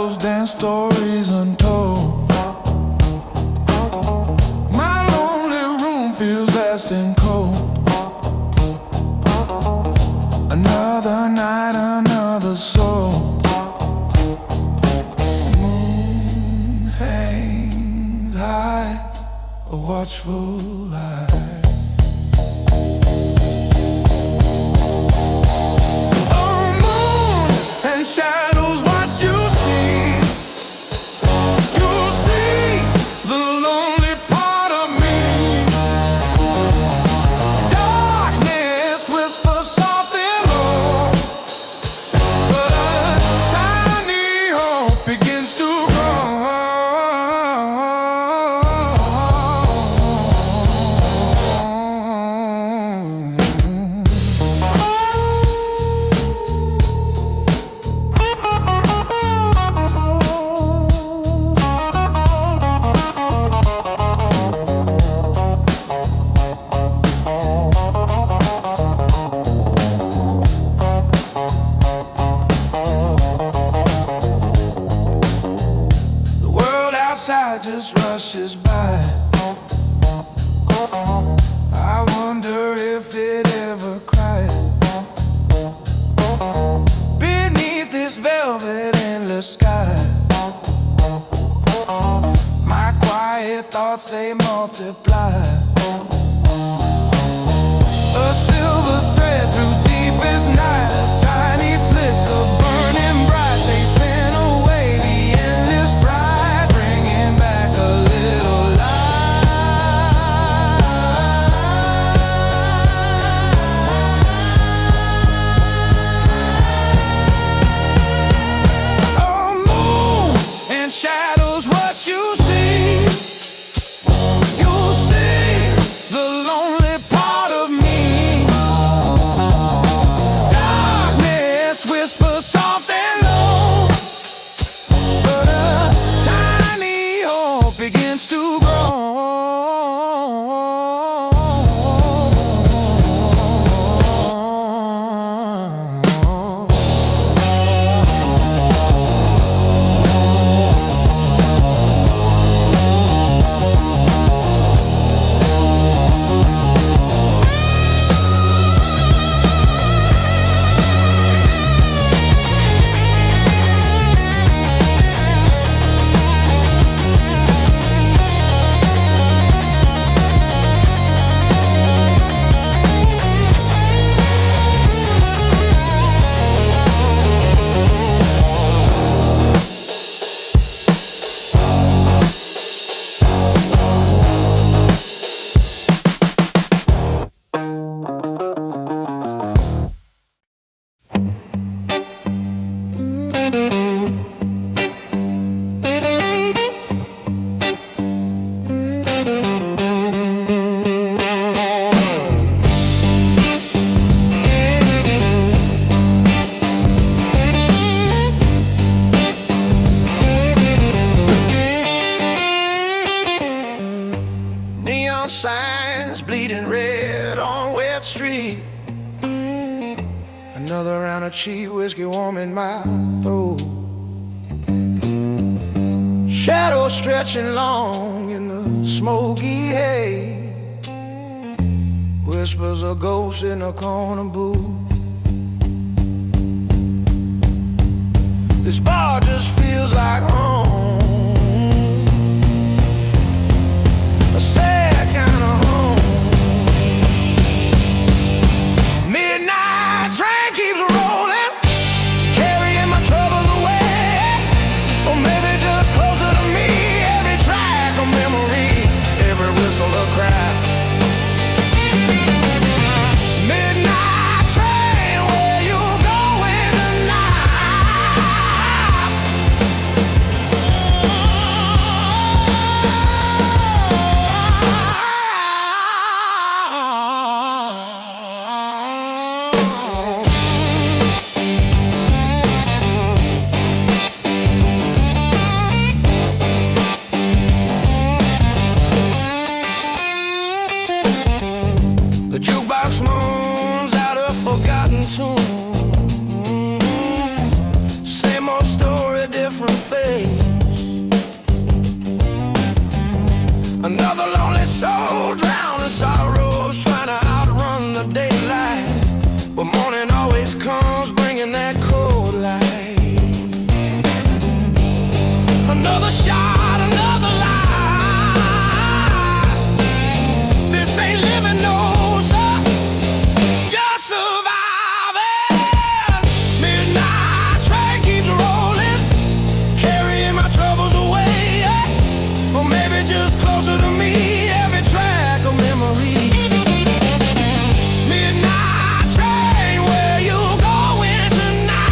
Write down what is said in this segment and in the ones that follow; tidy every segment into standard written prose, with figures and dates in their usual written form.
shadows dance stories untold. My lonely room feels vast and cold. Another night, another soul. The moon hangs high, a watchful light. Shadows, what you see, you'll see the lonely part of me. Darkness whispers something low, but a tiny hope begins to grow. Outside just rushes by. I wonder if it ever cried. Beneath this velvet endless sky, my quiet thoughts, they multiply. A silver thread through deepest night, a tiny flicker burning bright, chasing away the endless pride, bringing back a little light. Oh, moon and shadows, what you see, you'll see the lonely part of me. Darkness whispers something low, but a tiny hope begins to grow. Neon signs bleeding red on wet street. Another round of cheap whiskey warming my throat. Shadows stretching long in the smoky hay. Whispers of ghosts in a corner booth. This bar just feels like home. A sad kind of home. Midnight train keeps rolling, carrying my troubles away. Or maybe just closer to me. Every track a memory, every whistle a cry. Midnight train, where you going tonight? Another shot, another lie. This ain't living, no, sir. Just surviving. Midnight train keeps rolling, carrying my troubles away. Or maybe just closer to me, every track a memory. Midnight train, where you going tonight?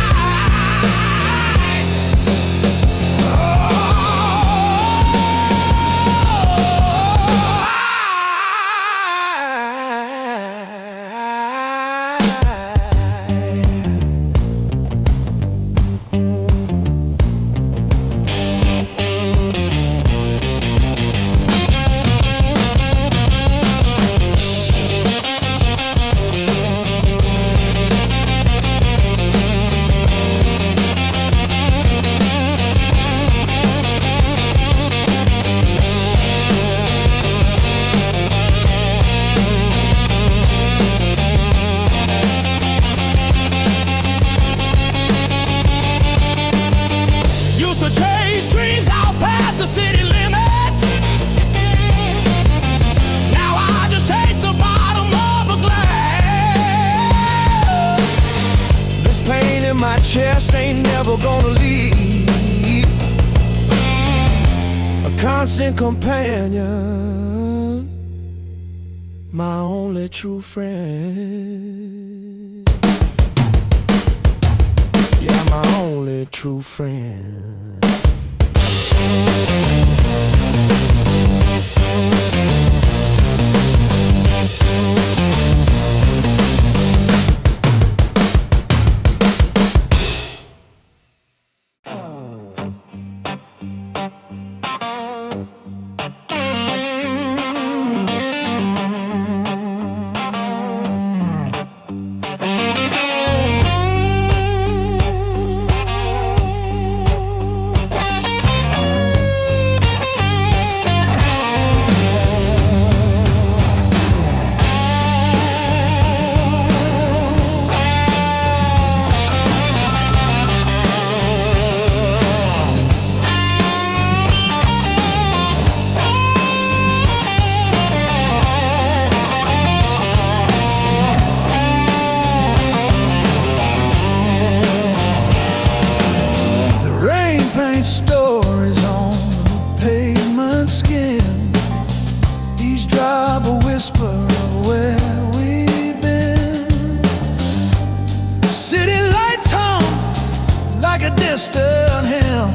Used to chase dreams out past the city limits. Now I just taste the bottom of a glass. This pain in my chest ain't never gonna leave. A constant companion, my only true friend. Yeah, my only true friend. Stories on pavement skin, eavesdrop a whisper of where we've been. City lights hum like a distant hymn.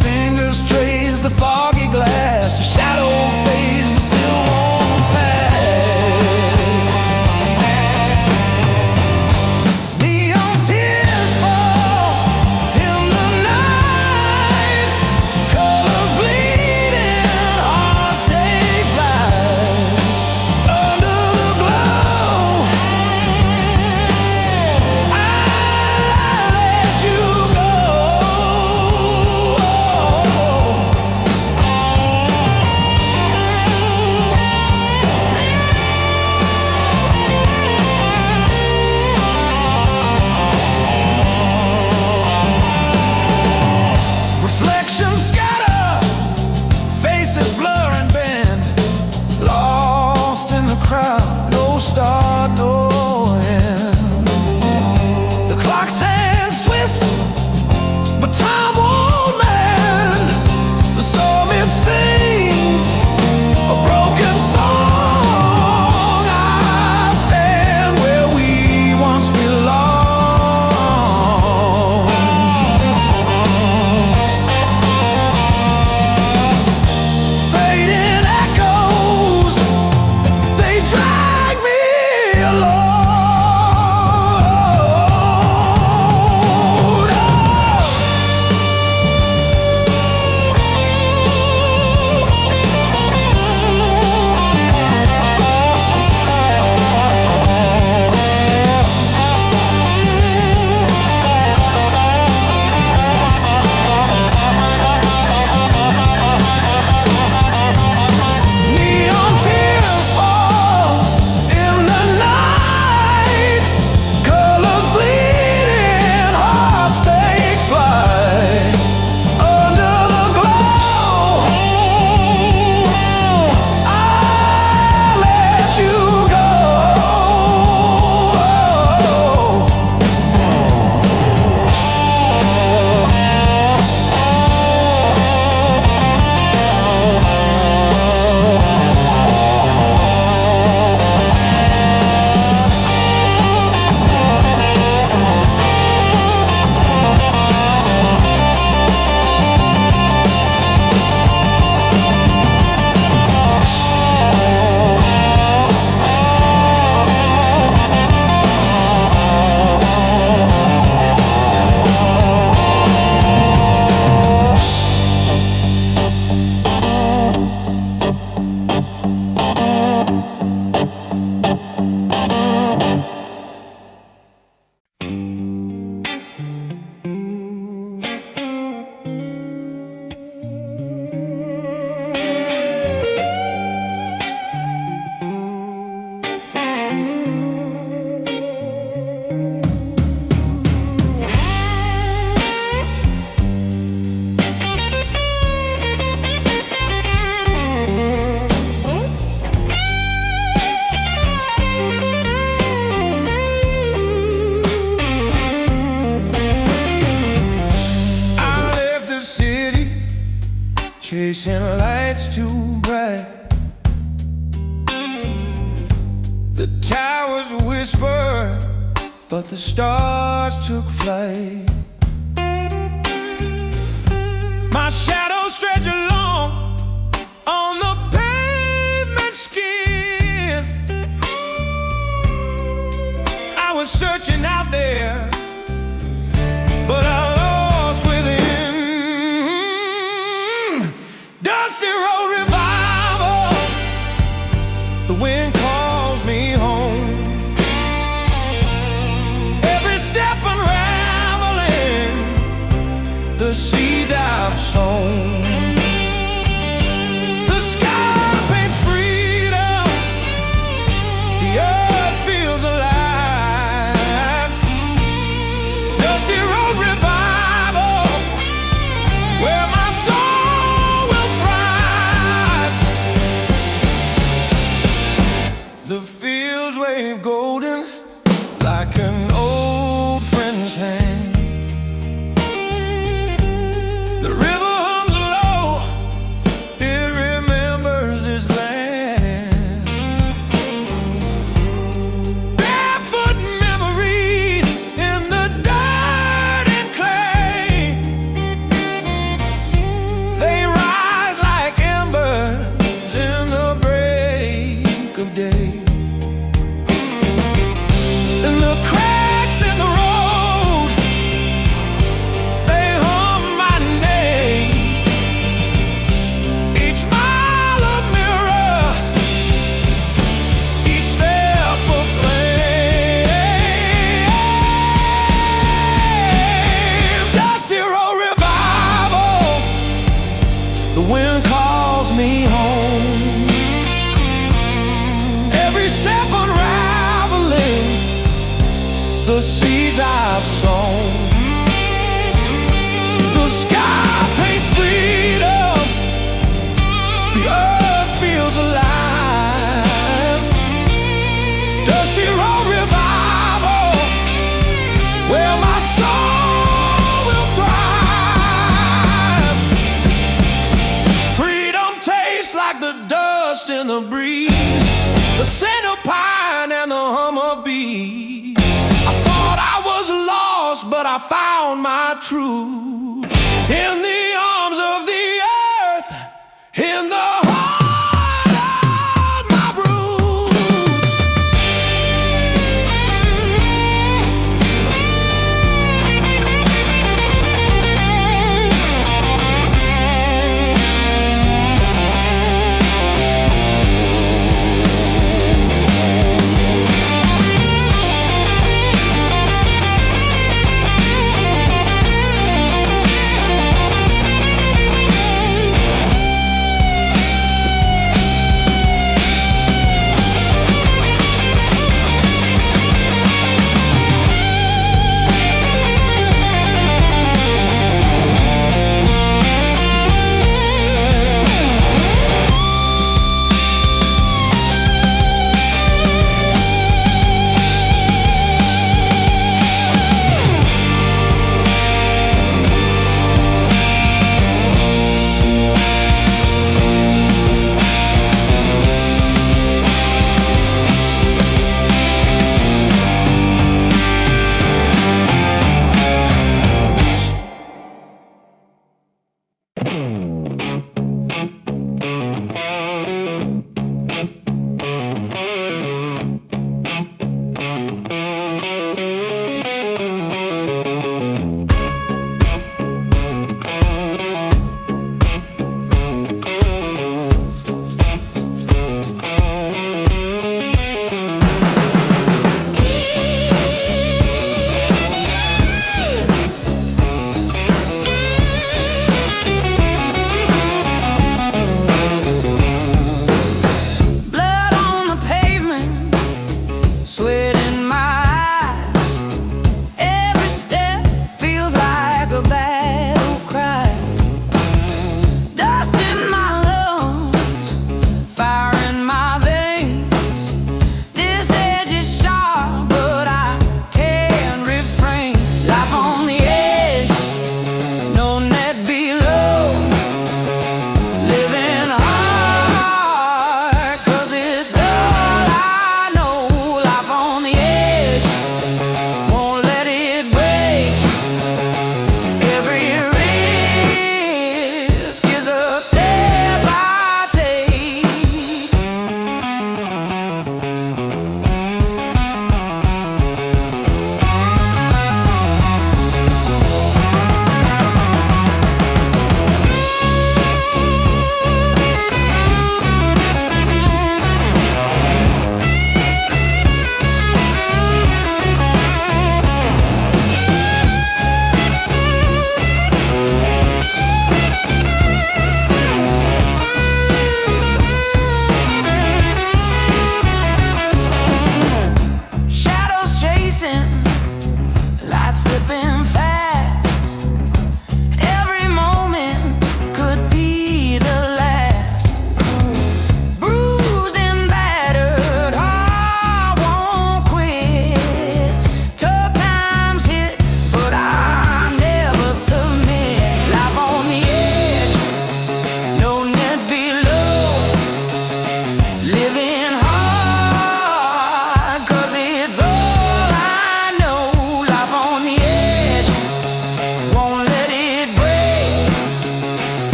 Fingers trace the foggy glass, a shadow fades but still won't pass. Neon tears fall in the night, colors bleeding, hearts take flight. Under the glow, I let you go. chasing lights too bright. The towers whispered, but the stars took flight. My shadow stretched along on the pavement skin. I was searching out there, but I lost within. Dusty road revival, the wind calls me home. Every step unraveling the seeds I've sown. The sky paints freedom, the earth feels alive. Dusty road revival, where my soul will thrive. The fields wave golden like an old friend's hand. The river hums low, it remembers this land. Barefoot memories in the dirt and clay, they rise like embers in the break of day. And the cracks in the road, they hum my name. Each mile a mirror, each step a flame. Dusty road revival, the wind calls me home. Every step unraveling the seeds I've sown. The sky paints freedom, the earth feels alive. Dusty road revival, where my soul will thrive. Freedom tastes like the dust in the breeze, the scent of pine and the hum of bees. I thought I was lost, but I found my truth in the arms of the earth, in the heart of my roots.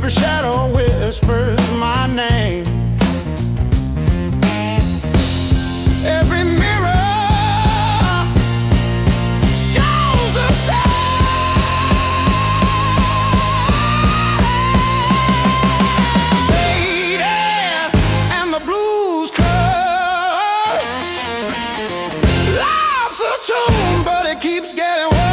Every shadow whispers my name. Every mirror shows the same. Faded and the blues curse. Life's a tune, but it keeps getting worse.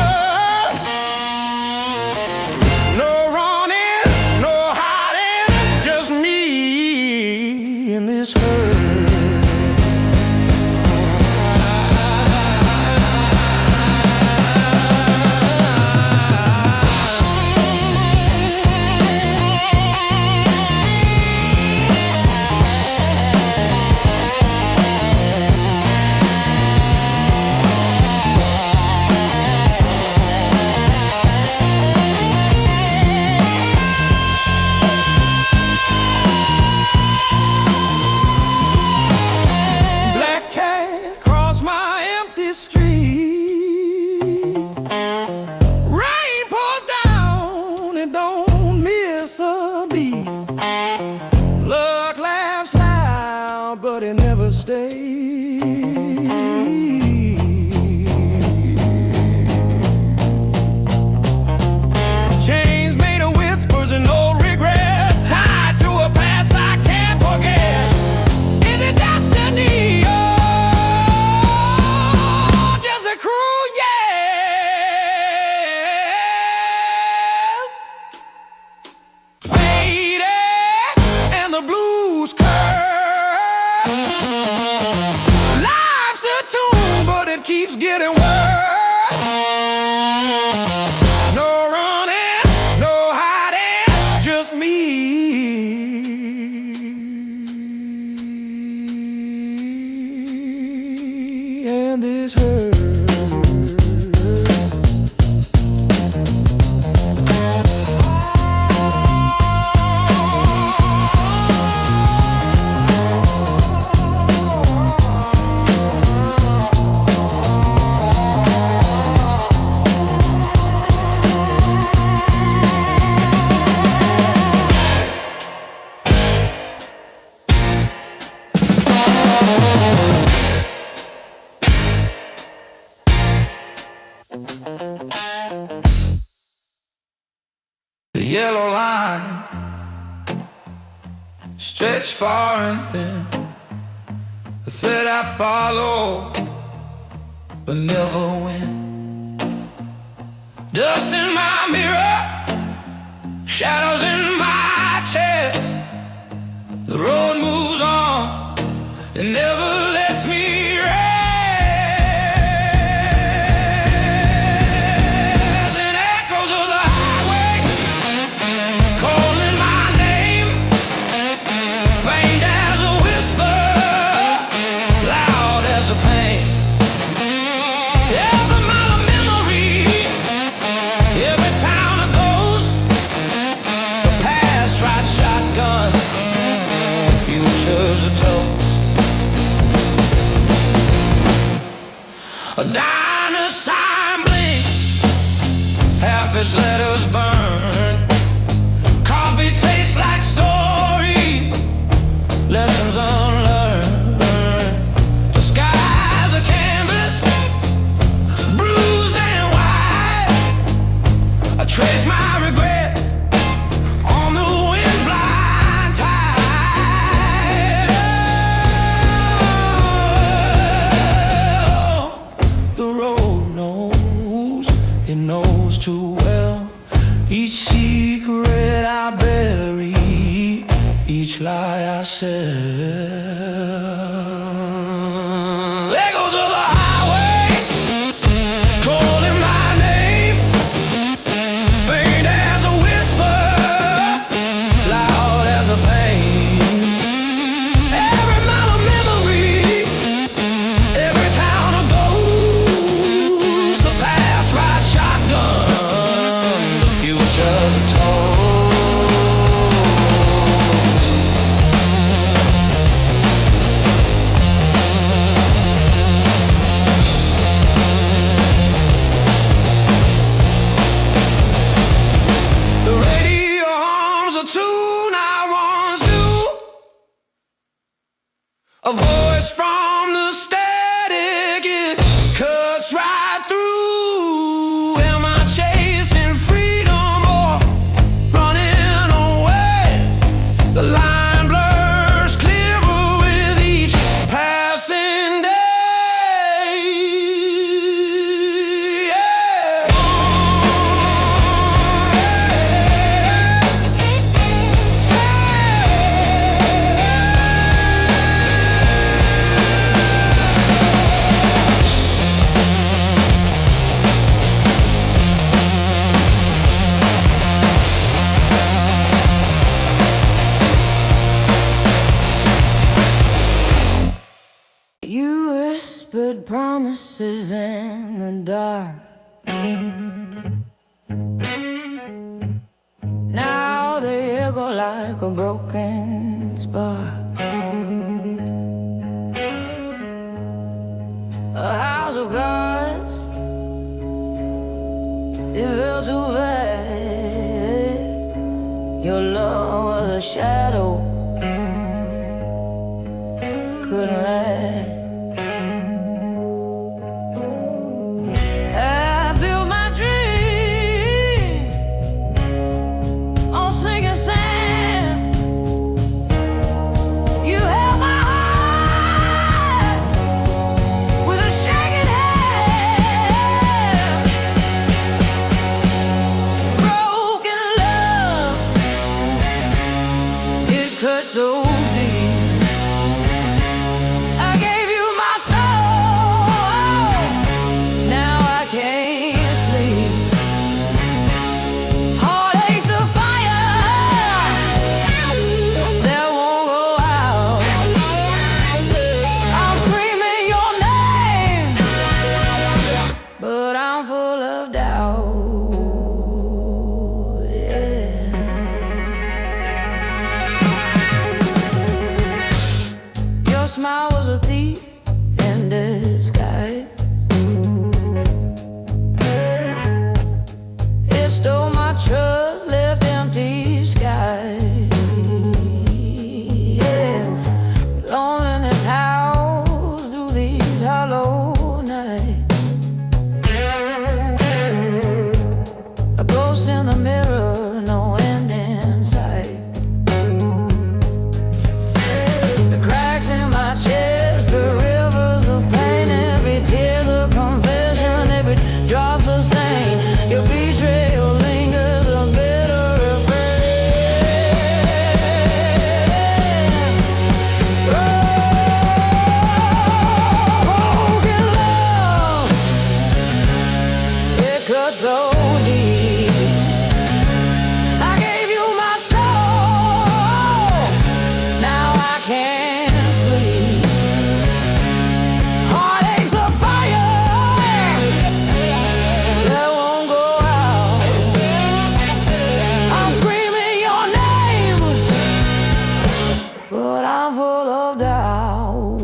Luck laughs loud, but it never stays. Chains made of whispers and old regrets, tied to a past I can't forget. Is it destiny or just a cruel yes? Faded and the blues curse. Life's a tune, but it keeps getting worse. No running, no hiding, just me and this hurt. The yellow line stretched far and thin, the thread I follow but never win. Dust in my mirror, shadows in my chest. The road moves on, it never lets me rest. And echoes of the highway calling my name, faint as a whisper, loud as a pain. Every mile of memory, every town it goes, the past rides shotgun, the future's a toast. A diner sign blinks, half its letters burn. Coffee tastes like stories, lessons unlearned. The sky's a canvas, bruised and wide. I trace my regrets on the wind's blind tide. The road knows, it knows too well. Each secret I bury, each lie I sell. Echoes of the highway calling my name, faint as a whisper, loud as a pain. Every mile of memory, every town it goes, the past rides shotgun, the future's a toast. voices in the dark. Now they echo like a broken spark. A house of cards, it felt too bad. Your love was a shadow, couldn't last. I built my dream on sinking sand. You held my heart with a shaking hand. Broken love, it cut so deep. I gave you my soul, now I can't sleep. Heartaches of fire that won't go out. I'm screaming your name, but I'm full of doubt. Yeah. Your smile was a thief in disguise. It stole my trust, left empty skies. Yeah. Loneliness howls through these hollow nights. A ghost in the mirror, no end in sight. The cracks in my chest, the rivers of pain, every tear's a confession, every drop's a stain. Your betrayal lingers, a bitter refrain. Broken love, it cuts so deep. I gave you my soul, now I can't sleep. Heartaches of fire that won't go out. I'm screaming your name, but I'm full of doubt.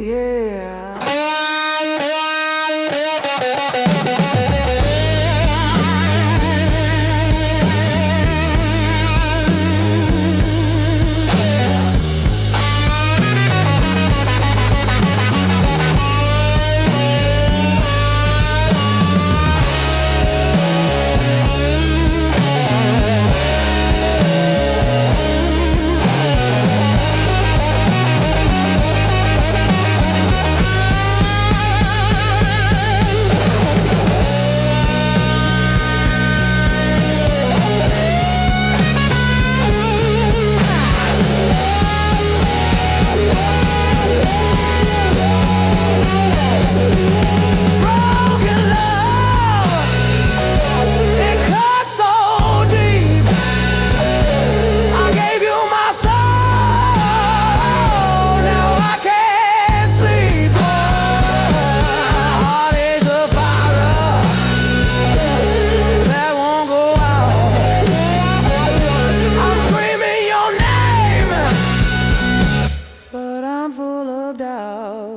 Yeah. Broken love, it cuts so deep. I gave you my soul, now I can't sleep. Heartaches of fire that won't go out. I'm screaming your name, but I'm full of doubt.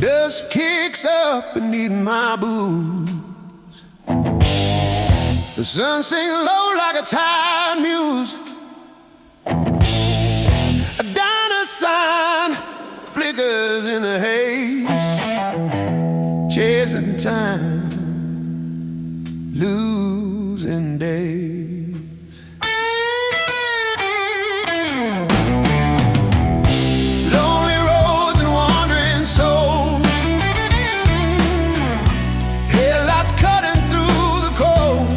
Dust kicks up beneath my boots. The sun sings low like a tired muse. A diner sign flickers in the haze. chasing time, losing days. Lonely roads and wandering souls, headlights cutting through the cold.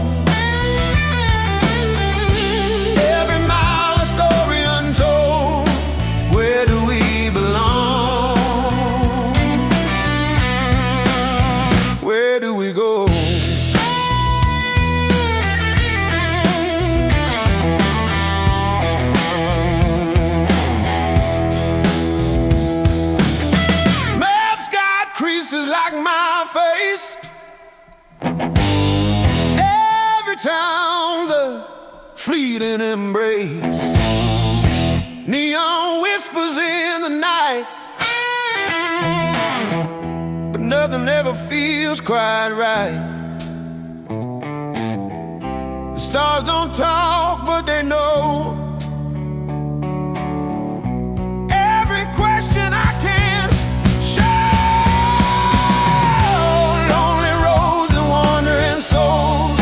Every mile a story untold. Where do we belong? Where do we go? Maps got creases like my face. Every town's a fleeting embrace. Neon whispers in the night, but nothing ever feels quite right. The stars don't talk, but they know every question I can show. Lonely roads and wandering souls,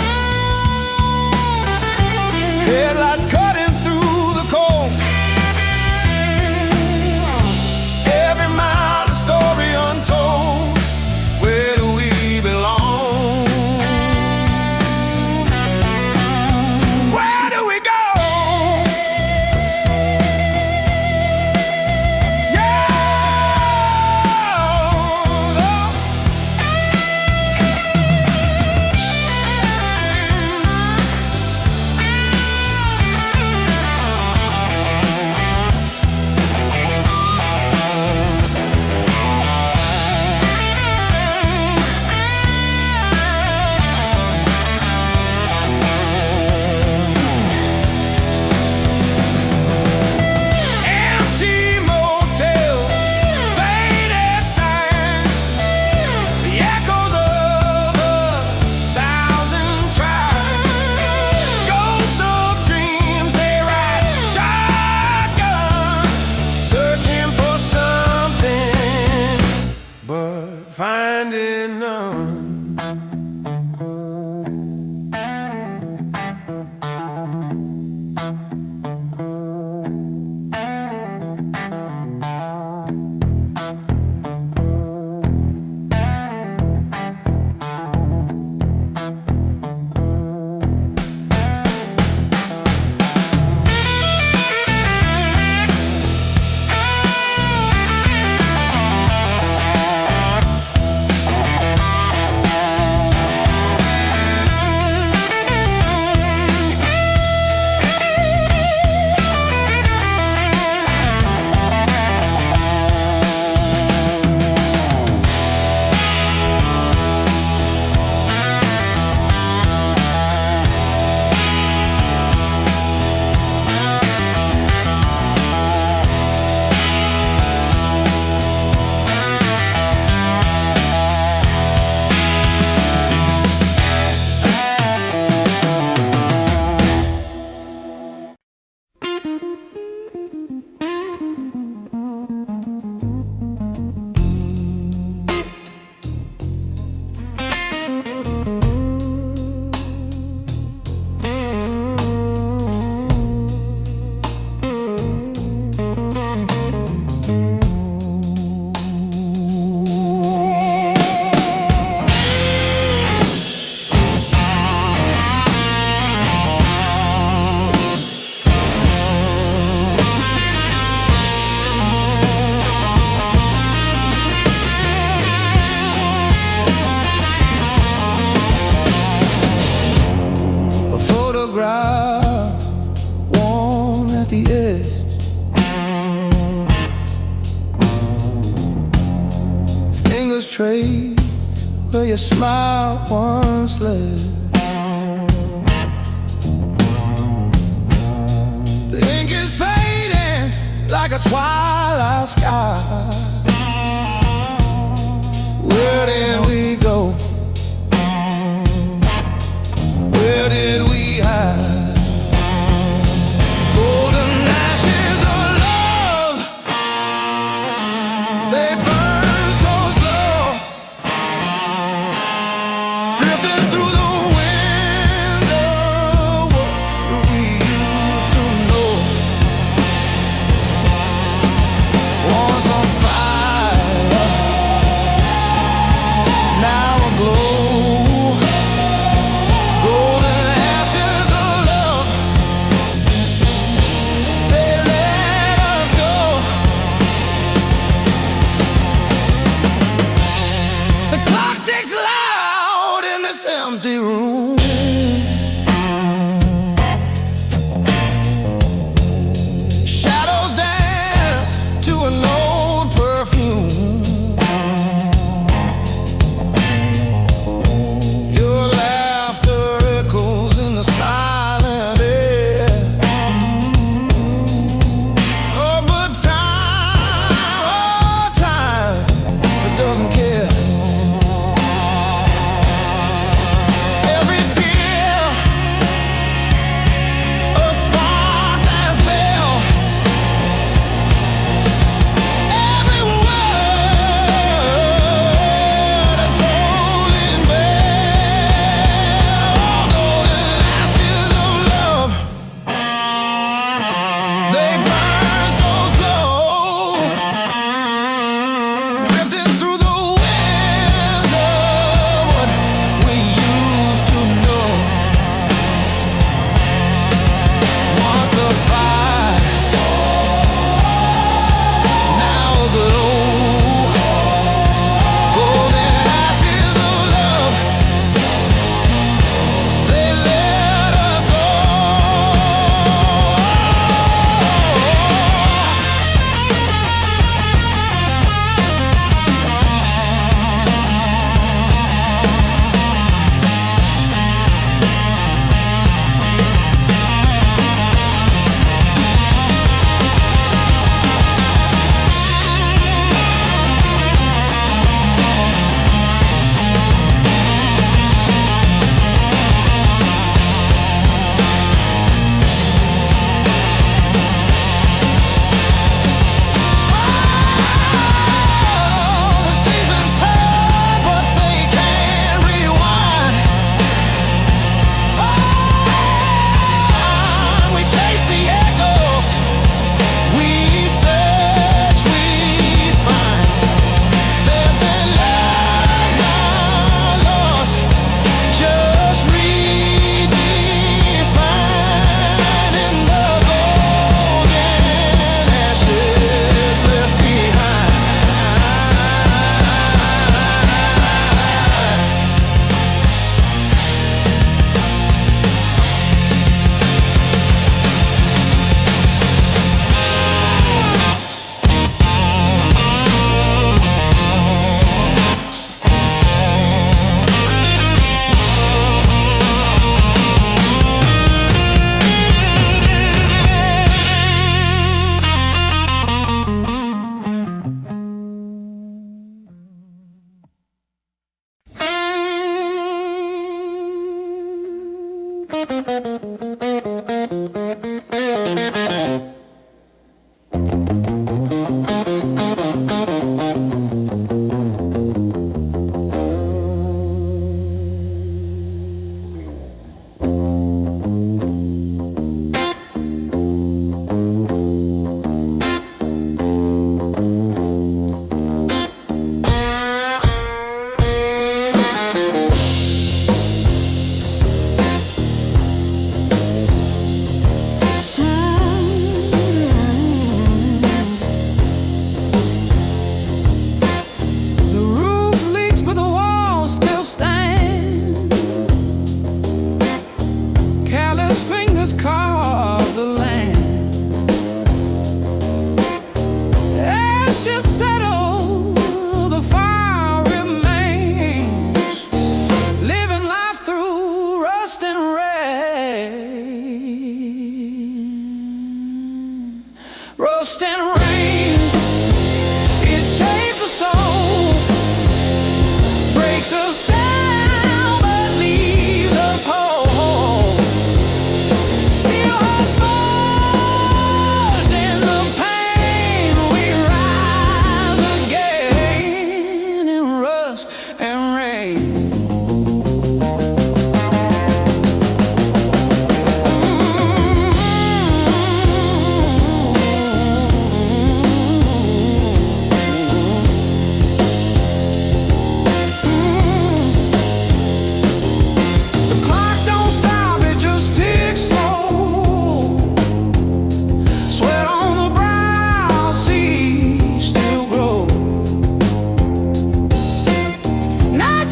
headlights cutting through the cold. Every mile a story untold. Where do we belong? Where do we go? Empty motels, faded signs, the echoes of 1,000 tribes. Ghosts of dreams, they ride shotgun, searching for something, but finding none. A photograph worn at the edge, fingers trace where your smile once led. The ink is fading like a twilight sky. Where did we go? Where did we hide? Golden ashes of love, they burn so slow. music's loud in this empty room. Shadows dance to an old perfume. Your laughter echoes in the silent air. Oh, but time, it doesn't care. Every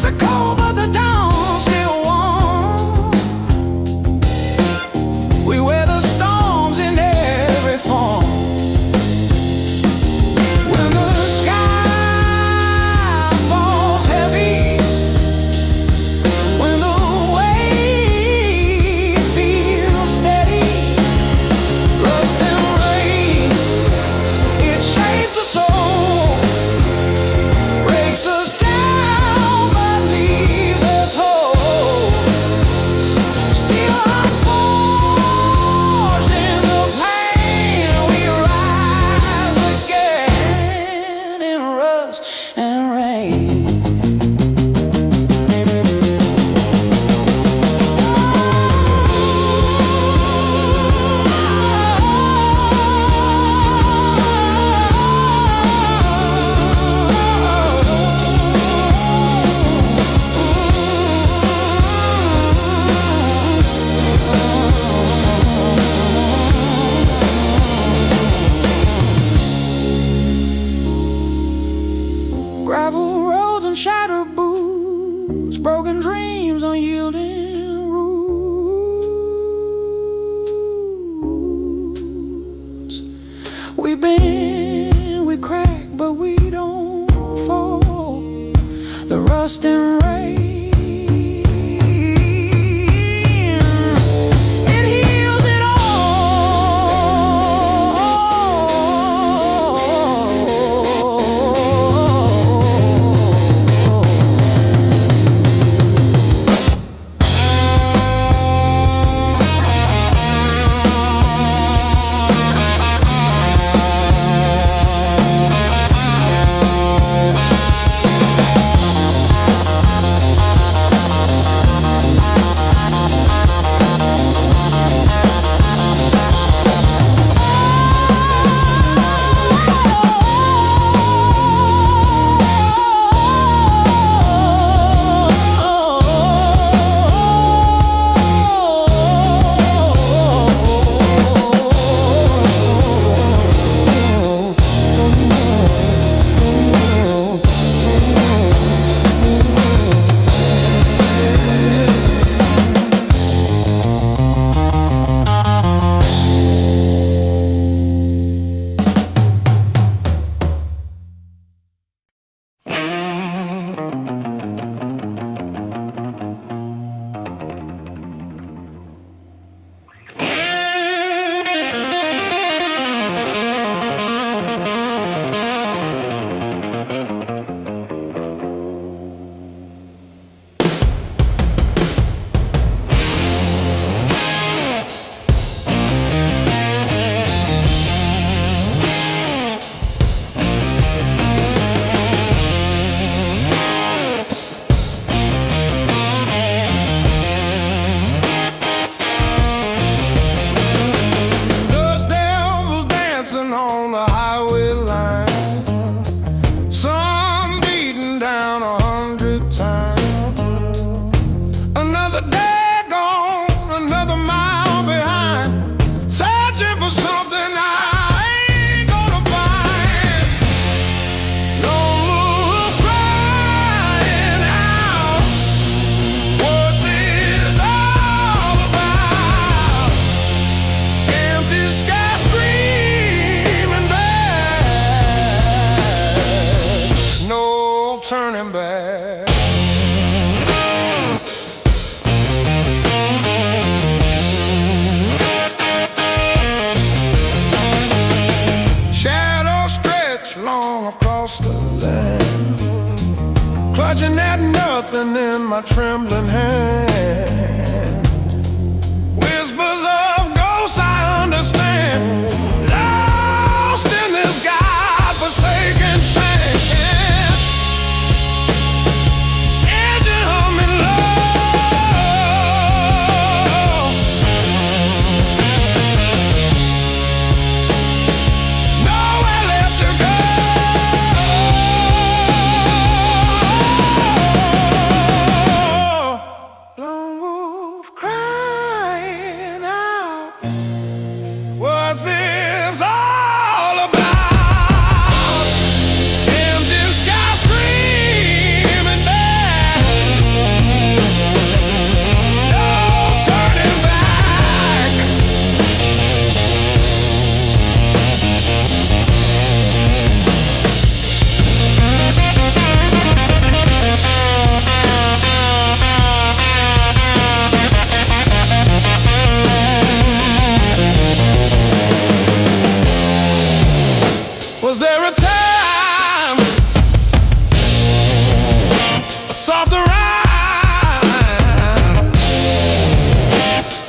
nights are cold, but the dawn's still warm. We weather storms in every form. When the sky falls heavy, when the weight feels steady, rust and rain, it shapes the soul, breaks us down but leaves us whole. Steel hearts forged in the pain, we rise again in rust and rain. Gravel roads and shattered boots, broken dreams, unyielding roots. We bend, we crack, but we don't fall. The rust and rain, it heals it Dust devils dancing on the highway line, sun beating down 100 times. Another day gone, another mile behind, searching for something I ain't gonna find. Lone wolf crying out, what's this all about? Empty sky screaming back, no turning back. Shadows stretch long across the land, clutching at nothing in my trembling hand. Whispers of ghosts I understand, lost in this God-forsaken sand. Engine humming low, nowhere left to go. Lone wolf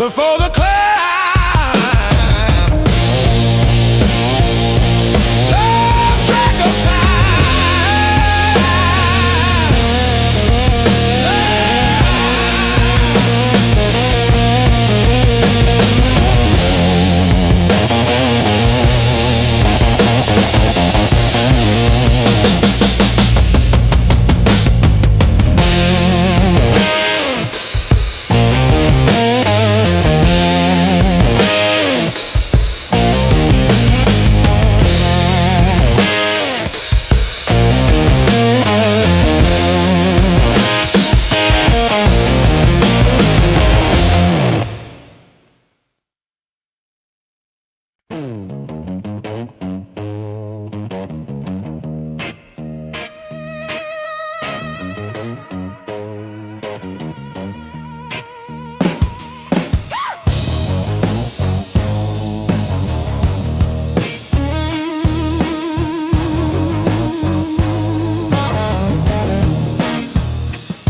before the climb. Lost track of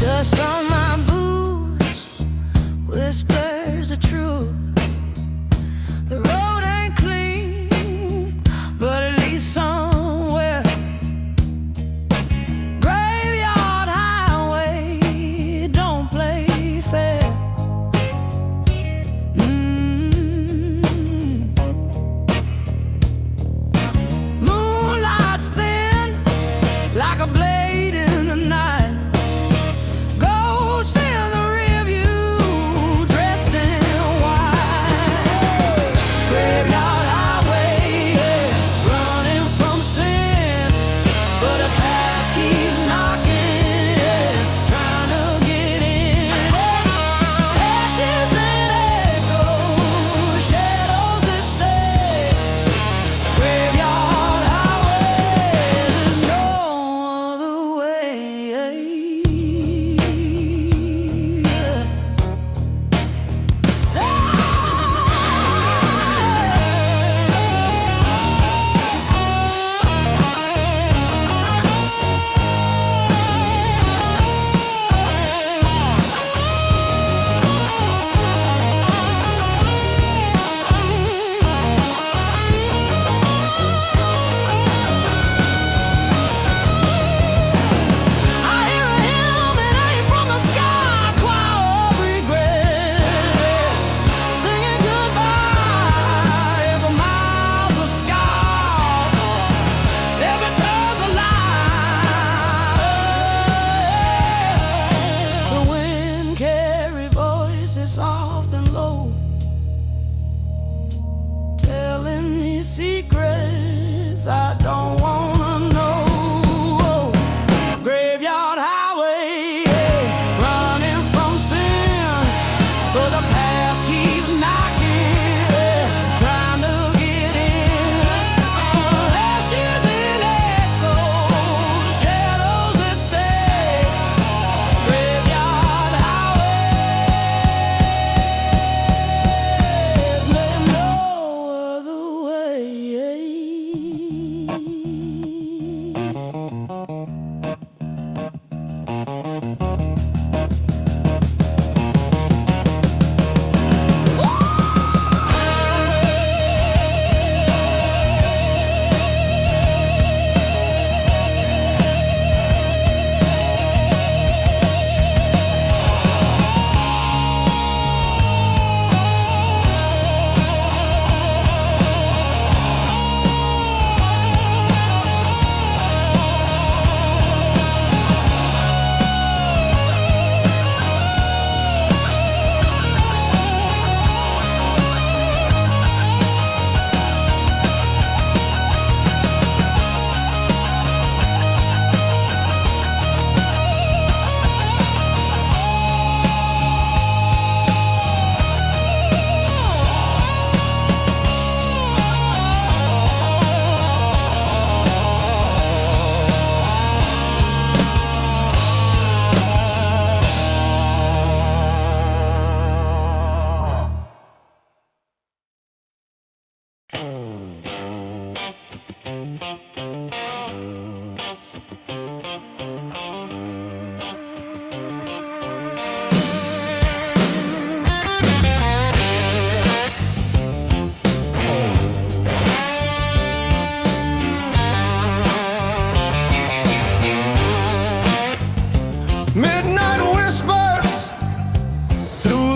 dust on my boots, whispers the truth. The road ain't clean, but at least somewhere. Graveyard highway, don't play fair. Moonlight's thin, like a blade in the night. Ghosts in the rearview, dressed in white. Graveyard highway, running from sin, but the past keeps knocking, trying to get in. Ashes and echoes, shadows that stay. Graveyard highway, there's no other way. I hear a hymn, it ain't from the sky, choir of regret, singing goodbye. Every mile's a scar, every turn's a lie. The wind carry voices soft and low, telling me secrets I don't wanna know. Graveyard highway, running from sin, but the past keeps knocking, trying to get in. Ashes and echoes, shadows that stay. Graveyard highway, there's no other way.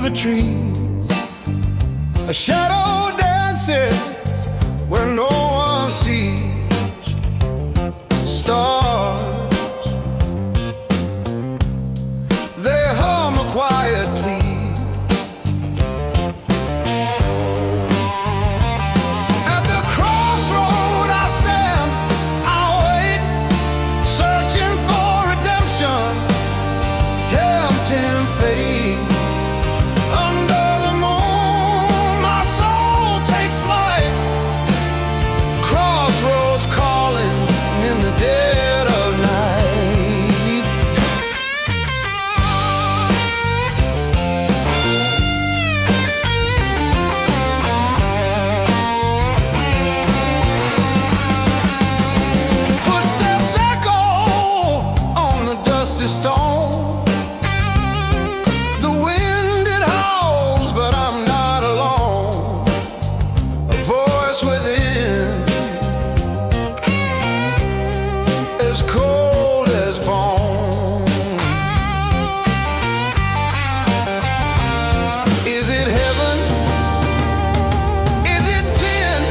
the trees. A shadow dances where no one sees. Stars, they hum a quiet plea. At the crossroad I stand, I wait, searching for redemption, tempting fate. Under the moon, my soul takes flight. Crossroads calling in the dead of night. Footsteps echo on the dusty stone. The wind it howls, but I'm not alone. A voice within, as cold as bone. Is it heaven? Is it sin?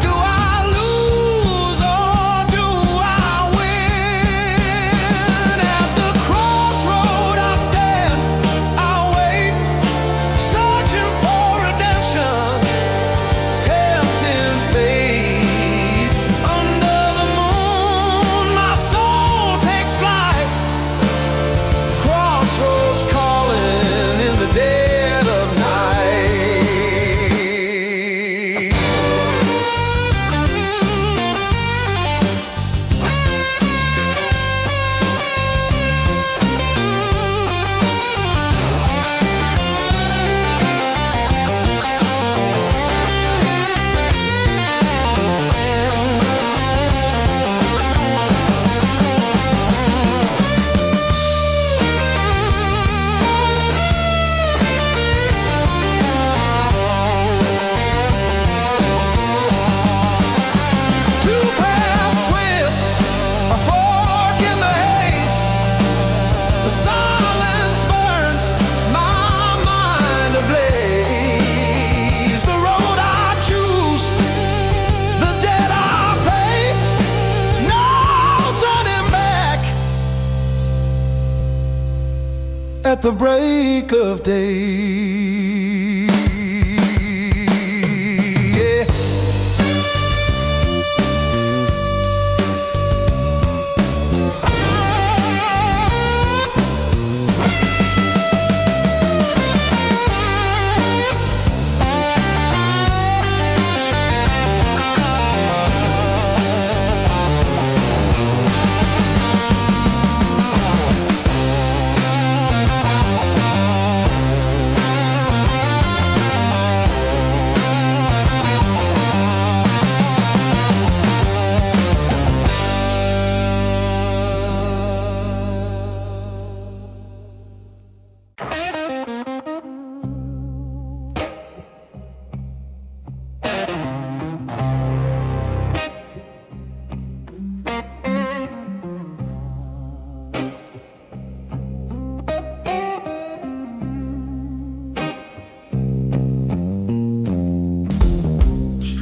Do I lose or do I win? At the crossroad I stand, I wait, searching for redemption, tempting fate. Under the moon, my soul takes flight. Crossroads calling in the dead of night. Two paths twist, a fork in the haze. The silence burns my mind ablaze. The road I choose, the debt I pay, no turning back. At the break of day. Yeah.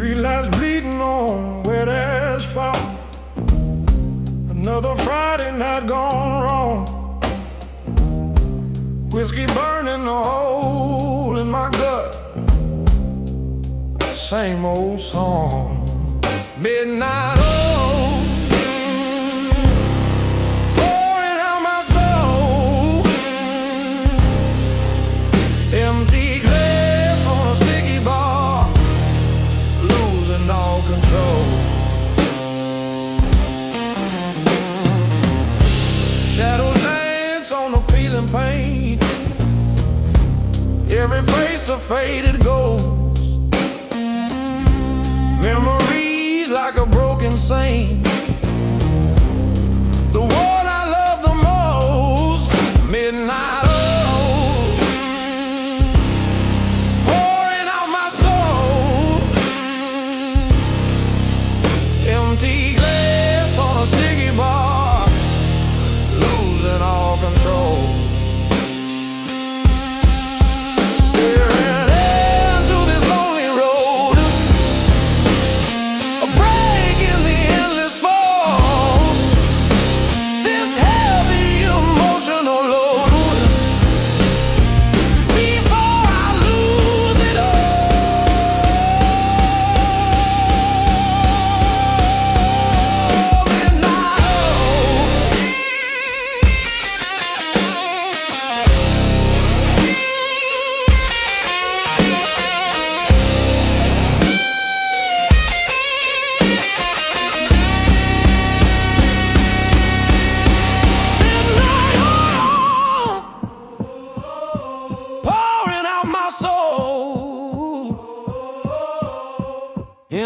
Streetlights bleeding on where there's fire. Another Friday night gone wrong. Whiskey burning a hole in my gut. Same old song. Midnight oil, pouring out my soul. Empty glass on a sticky bar, losing all control. Shadows dance on the peeling paint. Every face a faded ghost. Memories like a broken saint. The one I love the most. Midnight oil, pouring out my soul. Empty glass on a sticky bar, losing all control.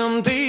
empty